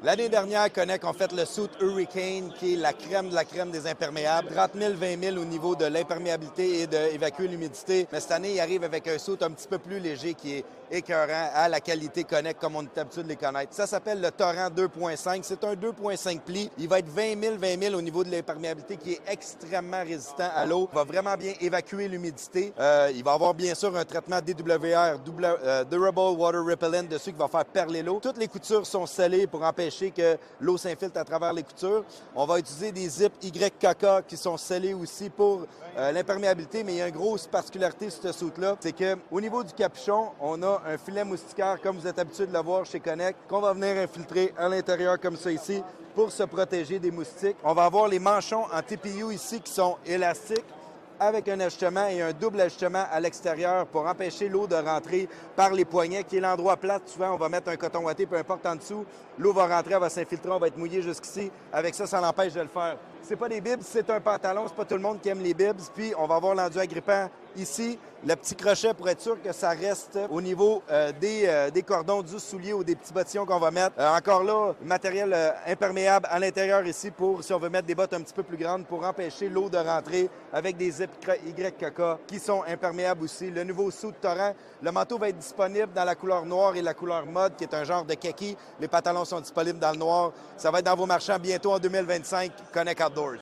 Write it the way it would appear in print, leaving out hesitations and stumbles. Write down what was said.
L'année dernière, Connect ont fait le suit Hurricane, qui est la crème de la crème des imperméables. 30 000, 20 000 au niveau de l'imperméabilité et d'évacuer l'humidité. Mais cette année, ils arrivent avec un suit un petit peu plus léger qui est écœurant à la qualité Connect comme on est habitué de les connaître. Ça s'appelle le Torrent 2.5. C'est un 2.5 plis. Il va être 20 000, 20 000 au niveau de l'imperméabilité qui est extrêmement résistant à l'eau. Il va vraiment bien évacuer l'humidité. Il va avoir bien sûr un traitement DWR, Durable Water Repellent, dessus qui va faire perler l'eau. Toutes les coutures sont scellées pour empêcher que l'eau s'infiltre à travers les coutures. On va utiliser des zips YKK qui sont scellés aussi pour l'imperméabilité, mais il y a une grosse particularité sur ce suit-là, c'est qu'au niveau du capuchon, on a un filet moustiquaire, comme vous êtes habitué de le voir chez Connect, qu'on va venir infiltrer à l'intérieur comme ça ici pour se protéger des moustiques. On va avoir les manchons en TPU ici qui sont élastiques, avec un ajustement et un double ajustement à l'extérieur pour empêcher l'eau de rentrer par les poignets, qui est l'endroit plate. Souvent, on va mettre un coton ouaté, peu importe en dessous. L'eau va rentrer, elle va s'infiltrer, on va être mouillé jusqu'ici. Avec ça, ça l'empêche de le faire. C'est pas des bibs, c'est un pantalon. C'est pas tout le monde qui aime les bibs. Puis, on va avoir l'enduit agrippant ici, le petit crochet pour être sûr que ça reste au niveau des cordons du soulier ou des petits bottillons qu'on va mettre. Encore là, matériel imperméable à l'intérieur ici pour, si on veut mettre des bottes un petit peu plus grandes, pour empêcher l'eau de rentrer avec des zips YKK qui sont imperméables aussi. Le nouveau suit Torrent, le manteau va être disponible dans la couleur noire et la couleur mode, qui est un genre de kaki. Les pantalons sont disponibles dans le noir. Ça va être dans vos marchands bientôt en 2025. Connect Outdoors.